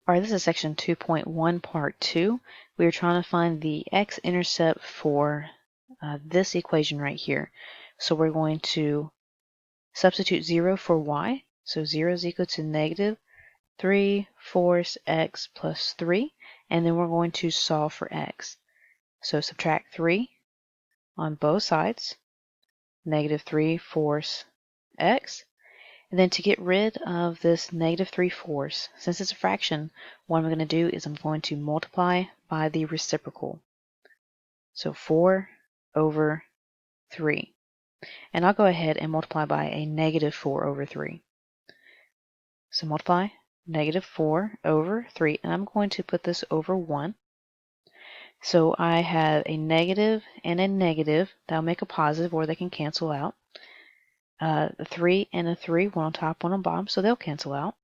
Alright, this is section 2.1, part 2. We are trying to find the x-intercept for this equation right here. So we're going to substitute 0 for y. So 0 is equal to negative 3/4 x plus 3. And then we're going to solve for x. So subtract 3 on both sides, negative 3/4 x. And then to get rid of this negative 3/4, since it's a fraction, what I'm going to do is I'm going to multiply by the reciprocal. So 4/3. And I'll go ahead and multiply by a negative 4/3. So multiply negative 4/3, and I'm going to put this over 1. So I have a negative and a negative. That'll make a positive, or they can cancel out. A 3 and a 3, one on top, one on bottom, so they'll cancel out.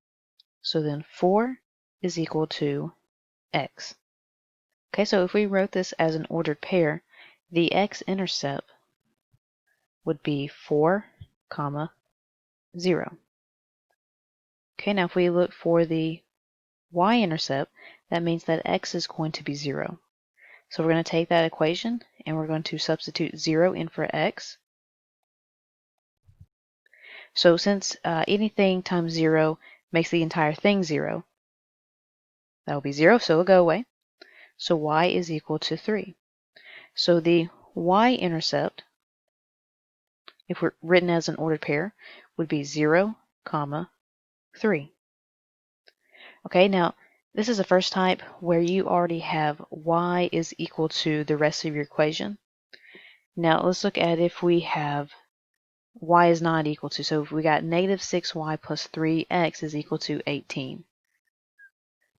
So then 4 is equal to x. Okay, so if we wrote this as an ordered pair, the x-intercept would be 4, 0. Okay, now if we look for the y-intercept, that means that x is going to be 0. So we're going to take that equation and we're going to substitute 0 in for x. So since anything times 0 makes the entire thing 0, that will be 0, so it'll go away. So y is equal to 3. So the y-intercept, if we're written as an ordered pair, would be 0, 3. Okay, now this is the first type where you already have y is equal to the rest of your equation. Now let's look at if we have y is not equal to. So if we got negative 6y plus 3x is equal to 18.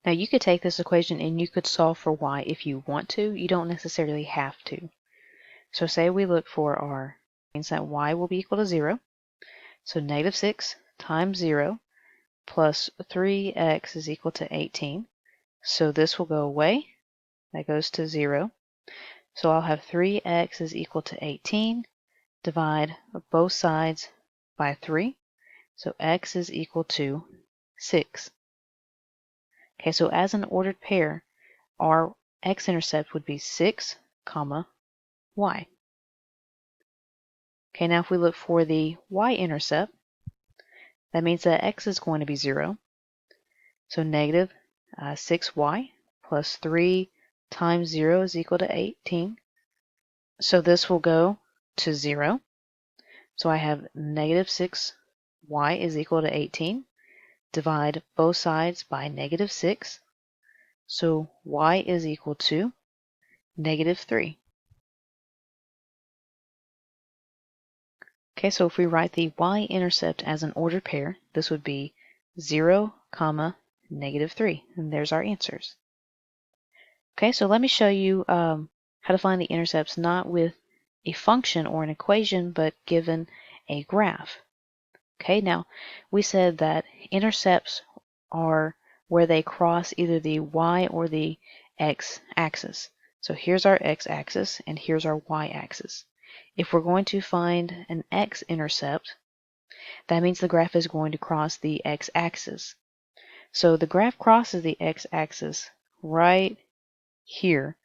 Now you could take this equation and you could solve for y if you want to. You don't necessarily have to. So say we look for our, means that y will be equal to 0. So negative 6 times 0 plus 3x is equal to 18. So this will go away. That goes to 0. So I'll have 3x is equal to 18. Divide both sides by 3. So x is equal to 6. Okay, so as an ordered pair, our x-intercept would be 6, y. Okay, now if we look for the y-intercept, that means that x is going to be 0. So negative 6y plus 3 times 0 is equal to 18. So this will go to 0. So I have negative 6y is equal to 18. Divide both sides by negative 6. So y is equal to negative 3. Okay, so if we write the y-intercept as an ordered pair, this would be 0, negative 3. And there's our answers. Okay, so let me show you how to find the intercepts not with a function or an equation, but given a graph. Okay, now we said that intercepts are where they cross either the y or the x-axis. So here's our x-axis and here's our y-axis. If we're going to find an x-intercept, that means the graph is going to cross the x-axis. So the graph crosses the x-axis right here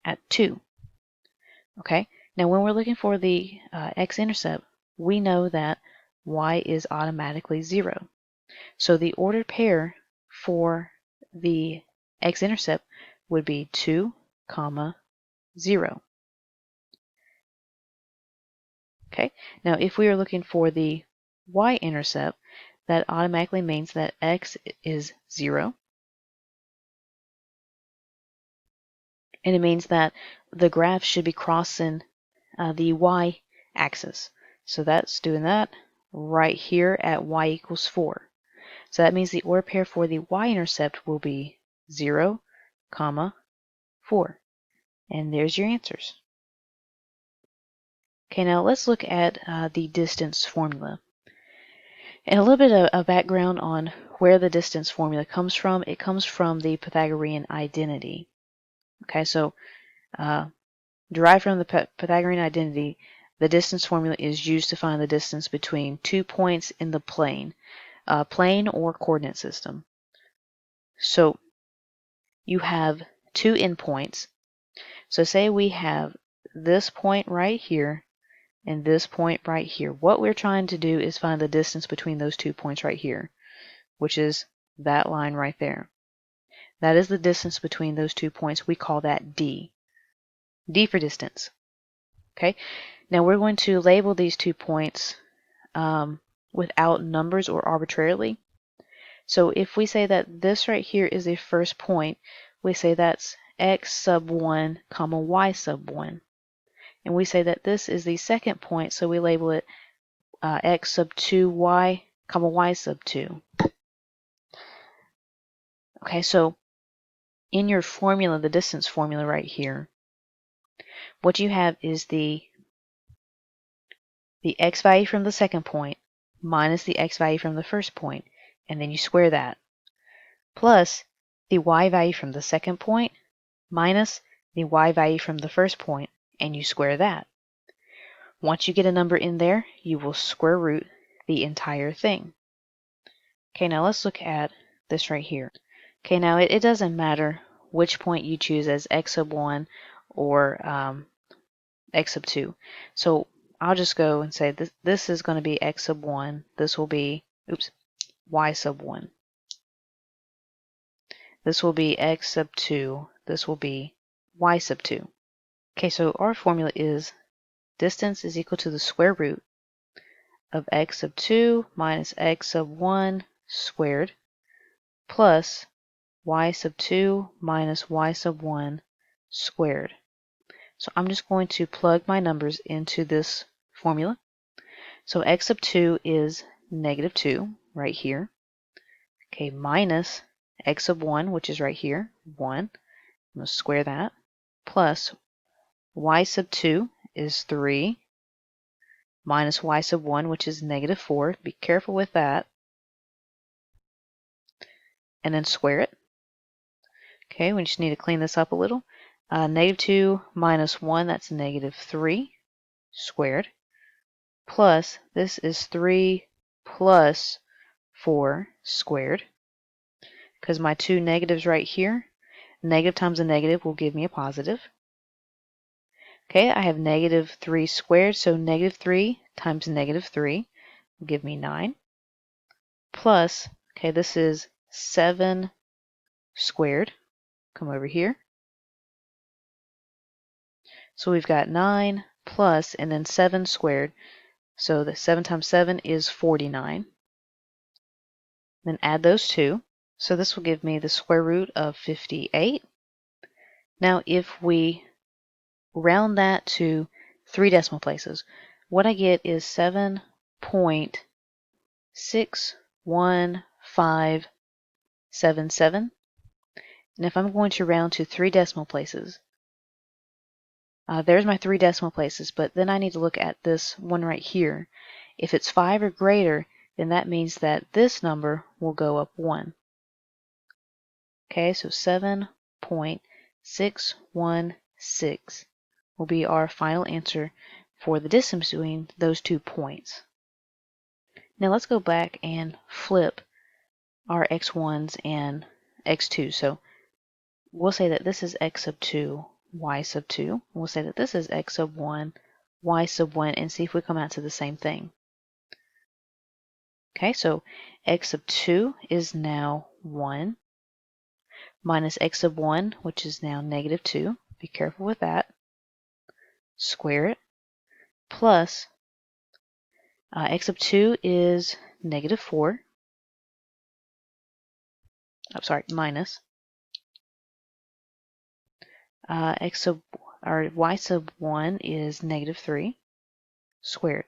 at 2. Okay, now when we're looking for the x-intercept, we know that y is automatically 0. So the ordered pair for the x-intercept would be 2, 0. Okay, now if we are looking for the y-intercept, that automatically means that x is 0. And it means that the graph should be crossing the y-axis. So that's doing that right here at y equals 4. So that means the ordered pair for the y-intercept will be 0, 4. And there's your answers. Okay, now let's look at the distance formula. And a little bit of background on where the distance formula comes from. It comes from the Pythagorean identity. Okay, so derived from the Pythagorean identity, the distance formula is used to find the distance between 2 points in the plane or coordinate system. So you have two endpoints. So say we have this point right here and this point right here. What we're trying to do is find the distance between those 2 points right here, which is that line right there. That is the distance between those 2 points. We call that D. D for distance. Okay. Now we're going to label these 2 points without numbers or arbitrarily. So if we say that this right here is a first point, we say that's x sub 1 comma y sub 1. And we say that this is the second point, so we label it x sub 2 y comma y sub 2. Okay, so in your formula, the distance formula right here, what you have is the x value from the second point minus the x value from the first point, and then you square that, plus the y value from the second point minus the y value from the first point, and you square that. Once you get a number in there, you will square root the entire thing. Okay, now let's look at this right here. Okay, now it doesn't matter which point you choose as x sub 1 or x sub 2. So I'll just go and say this is going to be x sub 1. This will be, y sub 1. This will be x sub 2. This will be y sub 2. Okay, so our formula is distance is equal to the square root of x sub 2 minus x sub 1 squared plus y sub 2 minus y sub 1 squared. So I'm just going to plug my numbers into this formula. So x sub 2 is negative 2 right here. Okay, minus x sub 1, which is right here, 1. I'm going to square that. Plus y sub 2 is 3 minus y sub 1, which is negative 4. Be careful with that. And then square it. Okay, we just need to clean this up a little. Negative 2 minus 1, that's negative 3 squared. Plus, this is 3 plus 4 squared. Because my two negatives right here, negative times a negative will give me a positive. Okay, I have negative 3 squared, so negative 3 times negative 3 will give me 9. Plus, okay, this is 7 squared. Come over here. So we've got 9 plus, and then 7 squared. So the 7 times 7 is 49. Then add those two. So this will give me the square root of 58. Now if we round that to 3 decimal places, what I get is 7.61577. And if I'm going to round to 3 decimal places, there's my 3 decimal places, but then I need to look at this one right here. If it's 5 or greater, then that means that this number will go up 1. Okay, so 7.616 will be our final answer for the distance between those 2 points. Now let's go back and flip our x1s and x2. So we'll say that this is x sub 2, y sub 2. We'll say that this is x sub 1, y sub 1, and see if we come out to the same thing. Okay, so x sub 2 is now 1 minus x sub 1, which is now negative 2. Be careful with that. Square it. Plus x sub 2 is negative 4. Minus y sub 1 is negative 3 squared.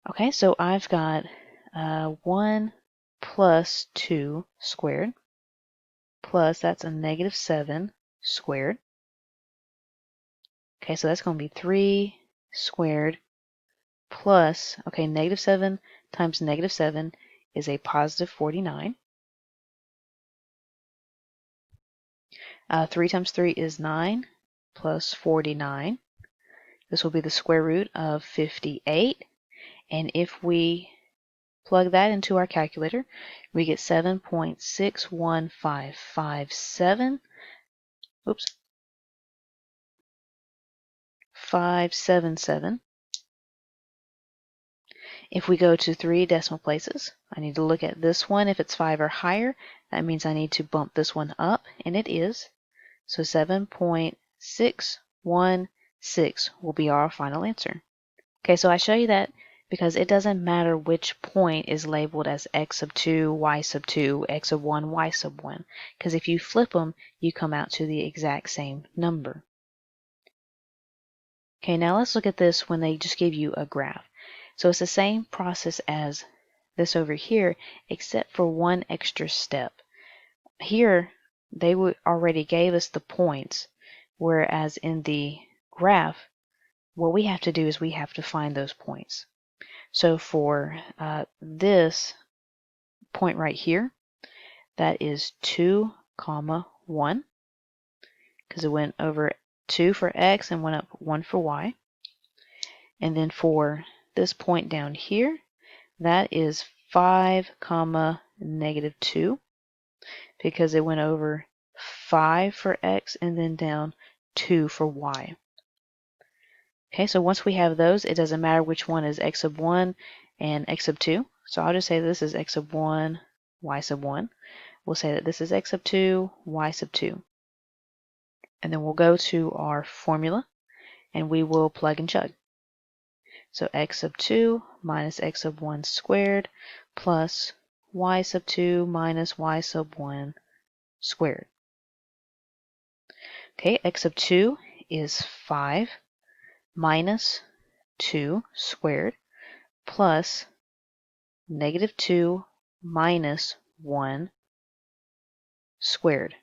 Okay, so I've got 1 plus 2 squared plus, that's a negative 7 squared. Okay, so that's going to be 3 squared plus, okay, negative 7 times negative 7 is a positive 49. 3 times 3 is 9 plus 49. This will be the square root of 58. And if we plug that into our calculator. We get 7.61557. Oops. 577. If we go to 3 decimal places, I need to look at this one. If it's 5 or higher, that means I need to bump this one up, and it is. So 7.616 will be our final answer. Okay, so I show you that because it doesn't matter which point is labeled as x sub 2, y sub 2, x sub 1, y sub 1. Because if you flip them, you come out to the exact same number. Okay, now let's look at this when they just give you a graph. So it's the same process as this over here, except for one extra step. Here, they already gave us the points, whereas in the graph, what we have to do is we have to find those points. So for this point right here, that is 2, 1, because it went over 2 for x and went up 1 for y. And then for this point down here, that is 5, -2, because it went over 5 for x and then down 2 for y. Okay, so once we have those, it doesn't matter which one is x sub 1 and x sub 2. So I'll just say this is x sub 1, y sub 1. We'll say that this is x sub 2, y sub 2. And then we'll go to our formula, and we will plug and chug. So x sub 2 minus x sub 1 squared plus y sub 2 minus y sub 1 squared. Okay, x sub 2 is 5 minus 2 squared plus -2 minus 1 squared.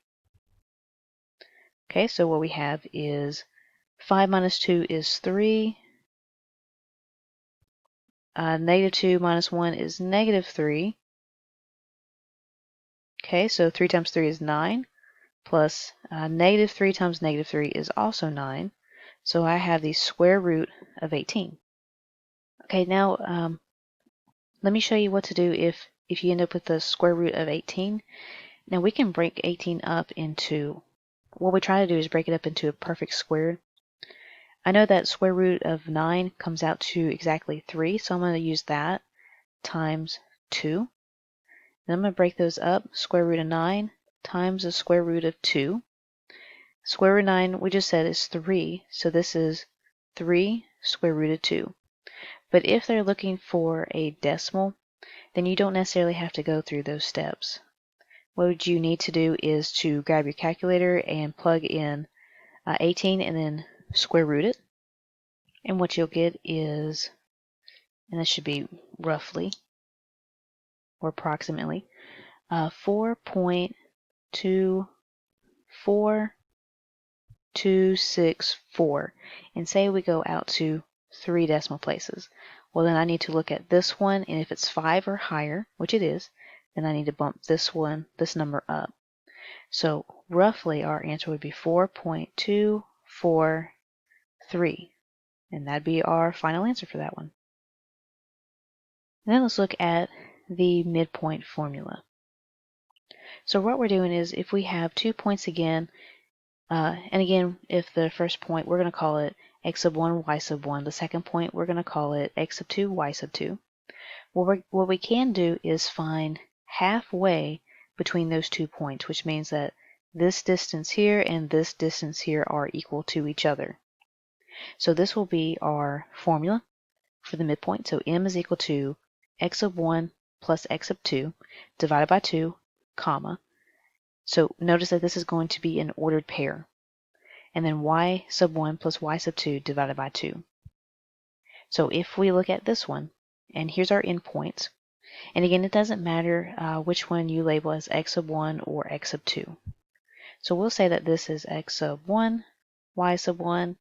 Okay, so what we have is 5 minus 2 is 3. -2 minus 1 is -3. Okay, so 3 times 3 is 9, plus -3 times -3 is also 9. So I have the square root of 18. Okay, now let me show you what to do if you end up with the square root of 18. Now we can break 18 up into, what we try to do is break it up into a perfect square. I know that square root of 9 comes out to exactly 3, so I'm going to use that times 2. Then I'm going to break those up, square root of 9 times the square root of 2. Square root of 9, we just said, is 3, so this is 3 square root of 2. But if they're looking for a decimal, then you don't necessarily have to go through those steps. What you need to do is to grab your calculator and plug in 18 and then square root it. And what you'll get is, and this should be roughly or approximately, 4.24264. And say we go out to 3 decimal places. Well, then I need to look at this one, and if it's 5 or higher, which it is, then I need to bump this number up. So roughly our answer would be 4.243. And that'd be our final answer for that one. And then let's look at the midpoint formula. So what we're doing is if we have 2 points again, and again, if the first point, we're going to call it x sub 1, y sub 1. The second point, we're going to call it x sub 2, y sub 2. What we can do is find halfway between those 2 points, which means that this distance here and this distance here are equal to each other. So this will be our formula for the midpoint. So m is equal to x sub 1 plus x sub 2 divided by 2, comma. So notice that this is going to be an ordered pair. And then y sub 1 plus y sub 2 divided by 2. So if we look at this one, and here's our endpoints. And again, it doesn't matter which one you label as x sub 1 or x sub 2. So we'll say that this is x sub 1, y sub 1,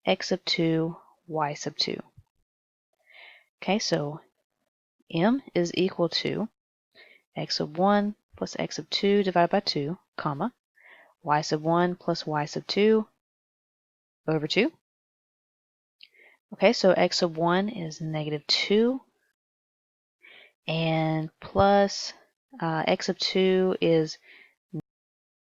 x sub 2, y sub 2. Okay, so m is equal to x sub 1 plus x sub 2 divided by 2, comma, y sub 1 plus y sub 2 over 2. Okay, so x sub 1 is -2. and plus x of 2 is